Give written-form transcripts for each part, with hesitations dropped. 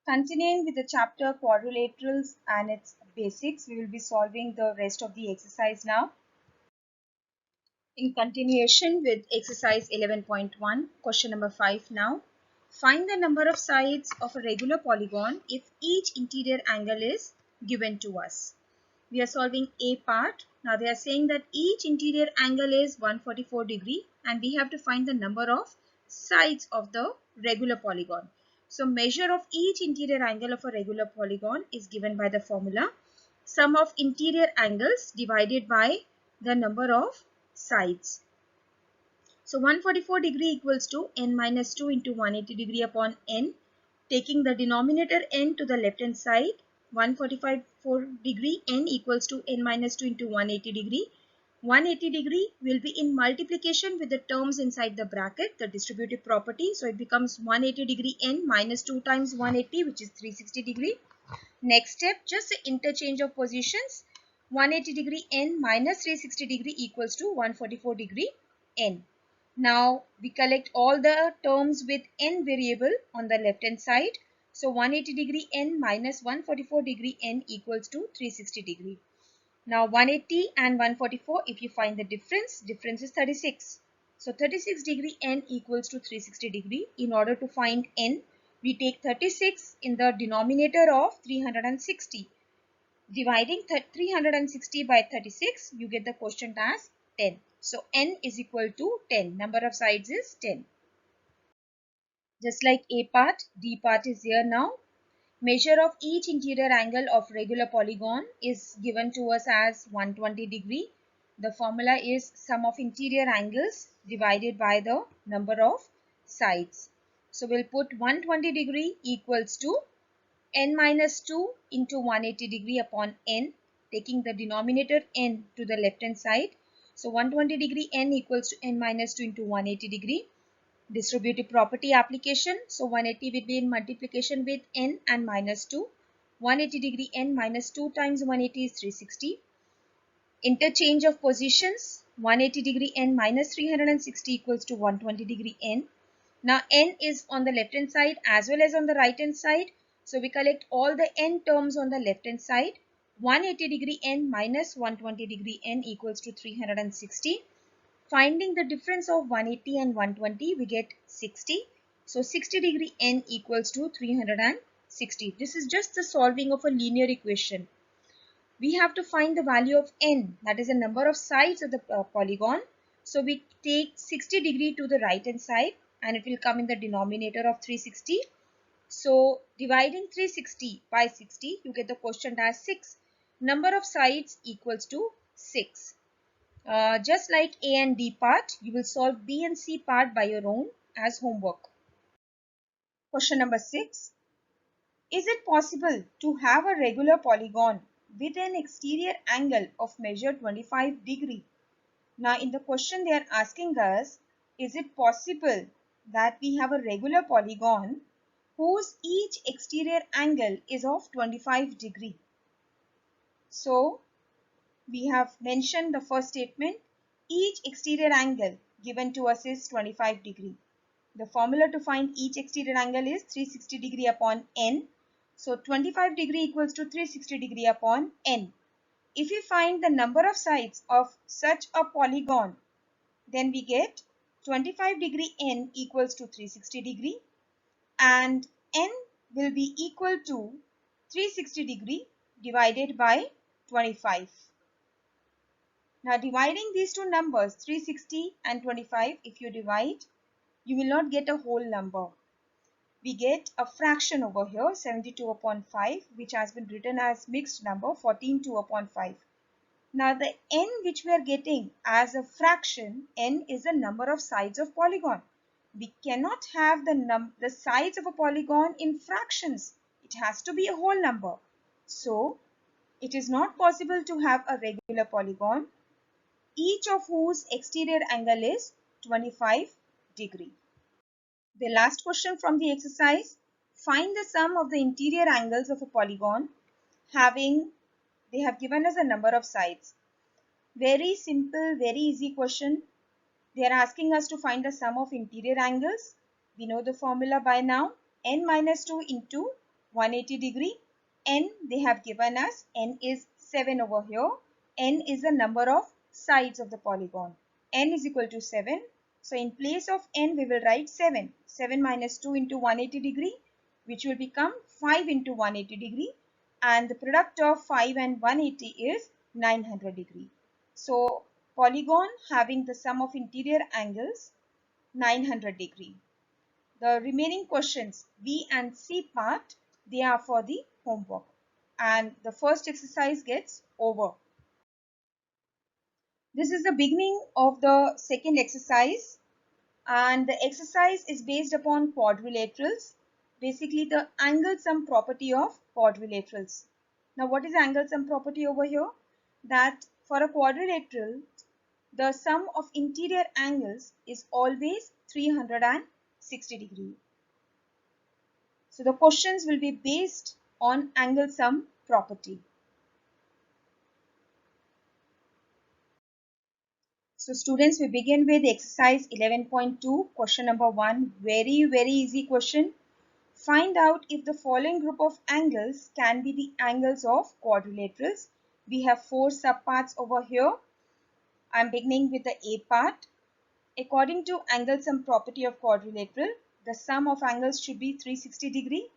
Continuing with the chapter quadrilaterals and its basics, we will be solving the rest of the exercise now. In continuation with exercise 11.1, question number 5 now. Find the number of sides of a regular polygon if each interior angle is given to us. We are solving A part. Now they are saying that each interior angle is 144 degree and we have to find the number of sides of the regular polygon. So measure of each interior angle of a regular polygon is given by the formula sum of interior angles divided by the number of sides. So 144 degree equals to n minus 2 into 180 degree upon n. Taking the denominator n to the left hand side, 145 degree n equals to n minus 2 into 180 degree. 180 degree will be in multiplication with the terms inside the bracket, the distributive property. So it becomes 180 degree n minus 2 times 180, which is 360 degree. Next step, just the interchange of positions. 180 degree n minus 360 degree equals to 144 degree n. Now we collect all the terms with n variable on the left hand side. So 180 degree n minus 144 degree n equals to 360 degree. Now 180 and 144, if you find the difference is 36. So 36 degree n equals to 360 degree. In order to find n, we take 36 in the denominator of 360. Dividing 360 by 36, you get the quotient as 10. So n is equal to 10. Number of sides is 10. Just like A part, D part is here now. Measure of each interior angle of regular polygon is given to us as 120 degree. The formula is sum of interior angles divided by the number of sides. So we'll put 120 degree equals to n minus 2 into 180 degree upon n, taking the denominator n to the left hand side. So 120 degree n equals to n minus 2 into 180 degree. Distributive property application. So 180 will be in multiplication with n and minus 2. 180 degree n minus 2 times 180 is 360. Interchange of positions. 180 degree n minus 360 equals to 120 degree n. Now n is on the left hand side as well as on the right hand side. So we collect all the n terms on the left hand side. 180 degree n minus 120 degree n equals to 360. Finding the difference of 180 and 120, we get 60. So 60 degree n equals to 360. This is just the solving of a linear equation. We have to find the value of n, that is the number of sides of the polygon. So we take 60 degree to the right hand side and it will come in the denominator of 360. So dividing 360 by 60, you get the quotient as 6. Number of sides equals to 6. Just like A and D part, you will solve B and C part by your own as homework. Question number 6. Is it possible to have a regular polygon with an exterior angle of measure 25 degree? Now in the question they are asking us, is it possible that we have a regular polygon whose each exterior angle is of 25 degree? So we have mentioned the first statement, each exterior angle given to us is 25 degree. The formula to find each exterior angle is 360 degree upon n. So 25 degree equals to 360 degree upon n. If we find the number of sides of such a polygon, then we get 25 degree n equals to 360 degree and n will be equal to 360 degree divided by 25. Now dividing these two numbers 360 and 25, if you divide, you will not get a whole number. We get a fraction over here, 72 upon 5, which has been written as mixed number 14 2 upon 5. Now the n which we are getting as a fraction, n is the number of sides of polygon. We cannot have the sides of a polygon in fractions. It has to be a whole number. So it is not possible to have a regular polygon, each of whose exterior angle is 25 degree. The last question from the exercise, find the sum of the interior angles of a polygon having, they have given us a number of sides. Very simple, very easy question. They are asking us to find the sum of interior angles. We know the formula by now, n minus 2 into 180 degree. N they have given us, N is 7 over here. N is the number of sides of the polygon. N is equal to 7. So in place of N we will write 7. 7 minus 2 into 180 degree, which will become 5 into 180 degree, and the product of 5 and 180 is 900 degree. So polygon having the sum of interior angles 900 degree. The remaining questions B and C part, they are for the homework, and the first exercise gets over. This is the beginning of the second exercise, and the exercise is based upon quadrilaterals, basically the angle sum property of quadrilaterals. Now what is angle sum property over here? That for a quadrilateral, the sum of interior angles is always 360 degree. So the questions will be based on angle sum property. So students, we begin with exercise 11.2, question number 1. Very easy question. Find out if the following group of angles can be the angles of quadrilaterals. We have 4 subparts over here. I am beginning with the A part. According to angle sum property of quadrilateral, the sum of angles should be 360 degree.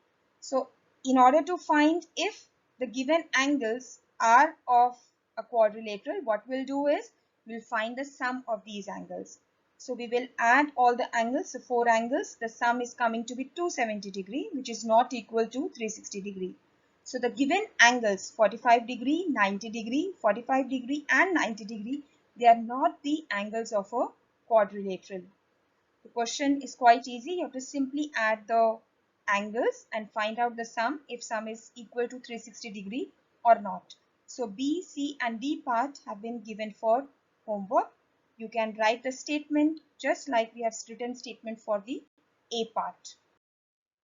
So in order to find if the given angles are of a quadrilateral, what we'll do is we'll find the sum of these angles. So we will add all the angles, the 4 angles. The sum is coming to be 270 degree, which is not equal to 360 degree. So the given angles 45 degree, 90 degree, 45 degree and 90 degree, they are not the angles of a quadrilateral. The question is quite easy. You have to simply add the angles and find out the sum, if sum is equal to 360 degree or not. So B, C and D part have been given for homework. You can write the statement just like we have written statement for the A part.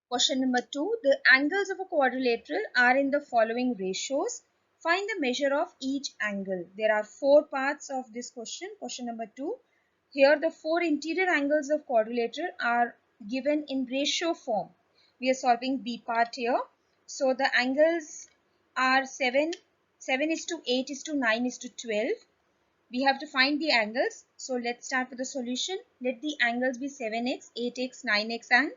Question number 2. The angles of a quadrilateral are in the following ratios. Find the measure of each angle. There are 4 parts of this question. Question number 2. Here the 4 interior angles of quadrilateral are given in ratio form. We are solving B part here. So the angles are 7 is to 8 is to 9 is to 12. We have to find the angles. So let's start with the solution. Let the angles be 7x, 8x, 9x and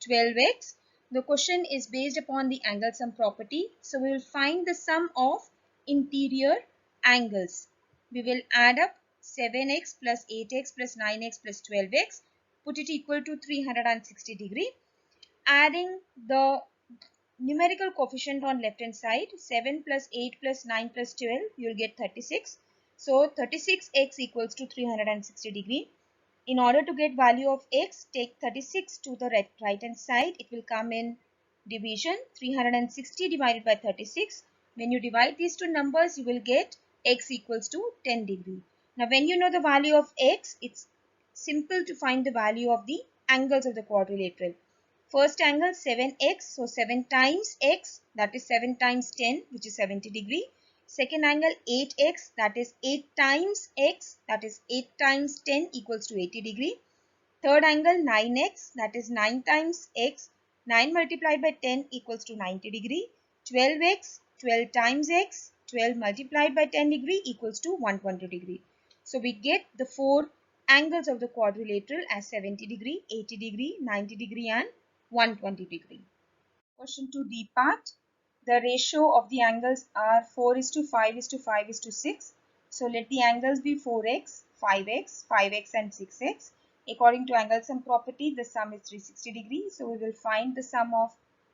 12x. The question is based upon the angle sum property. So we will find the sum of interior angles. We will add up 7x plus 8x plus 9x plus 12x. Put it equal to 360 degree. Adding the numerical coefficient on left hand side, 7 plus 8 plus 9 plus 12, you will get 36. So 36x equals to 360 degree. In order to get value of x, take 36 to the right hand side. It will come in division, 360 divided by 36. When you divide these two numbers, you will get x equals to 10 degree. Now when you know the value of x, it's simple to find the value of the angles of the quadrilateral. First angle 7x, so 7 times x, that is 7 times 10, which is 70 degree. Second angle 8x, that is 8 times x, that is 8 times 10 equals to 80 degree. Third angle 9x, that is 9 times x, 9 multiplied by 10 equals to 90 degree. 12x, 12 times x, 12 multiplied by 10 degree equals to 120 degree. So we get the 4 angles of the quadrilateral as 70 degree, 80 degree, 90 degree and 120 degree. Question 2D part. The ratio of the angles are 4 is to 5 is to 5 is to 6. So let the angles be 4x, 5x, 5x and 6x. According to angle sum property, the sum is 360 degrees. So we will find the sum of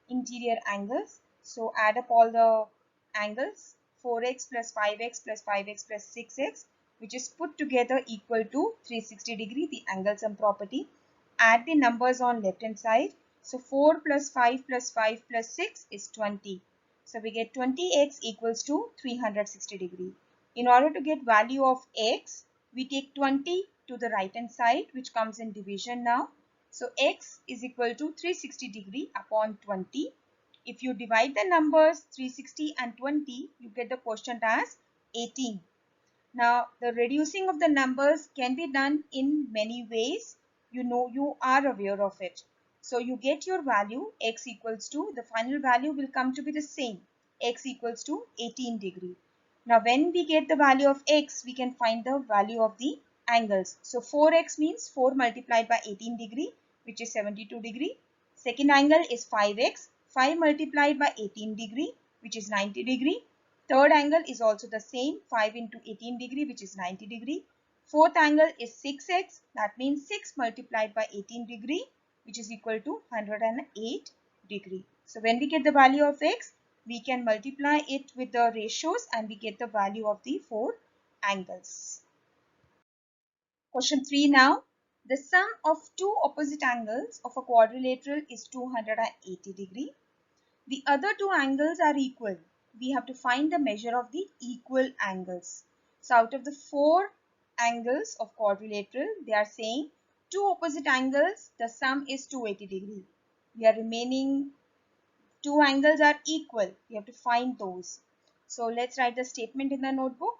interior angles. So add up all the angles, 4x plus 5x plus 5x plus 6x, which is put together equal to 360 degree, the angle sum property. Add the numbers on left hand side. So 4 plus 5 plus 5 plus 6 is 20. So we get 20x equals to 360 degree. In order to get value of x, we take 20 to the right hand side, which comes in division now. So x is equal to 360 degree upon 20. If you divide the numbers 360 and 20, you get the quotient as 18. Now the reducing of the numbers can be done in many ways. You know, you are aware of it. So you get your value x equals to, the final value will come to be the same, x equals to 18 degree. Now when we get the value of x, we can find the value of the angles. So 4x means 4 multiplied by 18 degree, which is 72 degree. Second angle is 5x, 5 multiplied by 18 degree, which is 90 degree. Third angle is also the same, 5 into 18 degree, which is 90 degree. Fourth angle is 6x, that means 6 multiplied by 18 degree, which is equal to 108 degree. So when we get the value of x, we can multiply it with the ratios and we get the value of the 4 angles. Question 3 now. The sum of two opposite angles of a quadrilateral is 280 degree. The other two angles are equal. We have to find the measure of the equal angles. So out of the 4 angles of quadrilateral, they are saying two opposite angles, the sum is 280 degree. We are remaining two angles are equal. We have to find those. So let's write the statement in the notebook.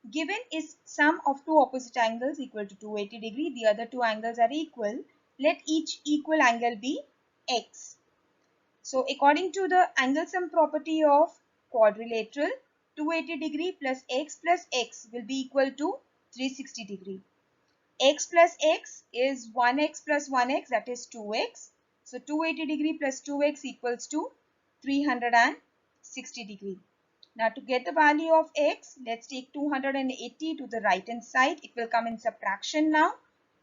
Given is sum of two opposite angles equal to 280 degree. The other two angles are equal. Let each equal angle be x. So according to the angle sum property of quadrilateral, 280 degree plus x will be equal to 360 degree. X plus x is 1x plus 1x, that is 2x. So 280 degree plus 2x equals to 360 degree. Now to get the value of x, let's take 280 to the right hand side. It will come in subtraction now.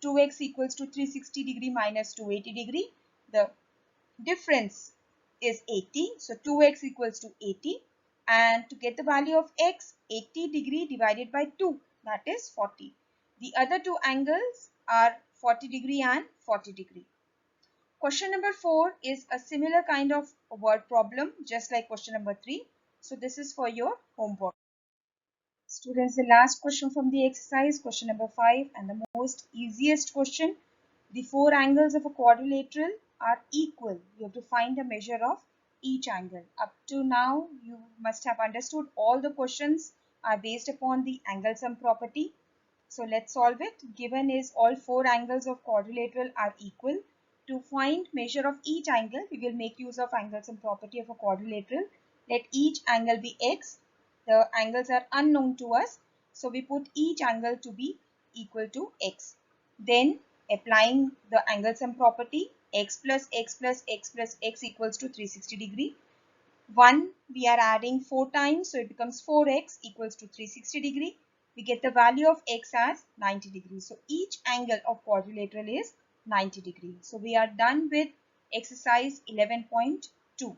2x equals to 360 degree minus 280 degree. The difference is 80. So 2x equals to 80. And to get the value of x, 80 degree divided by 2, that is 40. The other two angles are 40 degree and 40 degree. Question number 4 is a similar kind of word problem, just like question number 3. So this is for your homework. Students, the last question from the exercise, question number 5, and the most easiest question. The 4 angles of a quadrilateral are equal. You have to find the measure of each angle. Up to now, you must have understood all the questions are based upon the angle sum property. So let's solve it. Given is all 4 angles of quadrilateral are equal. To find measure of each angle, we will make use of angle sum property of a quadrilateral. Let each angle be x. The angles are unknown to us. So we put each angle to be equal to x. Then applying the angle sum property, x plus x plus x plus x equals to 360 degree. 1 we are adding 4 times, so it becomes 4x equals to 360 degree. We get the value of x as 90 degrees. So each angle of quadrilateral is 90 degrees. So we are done with exercise 11.2.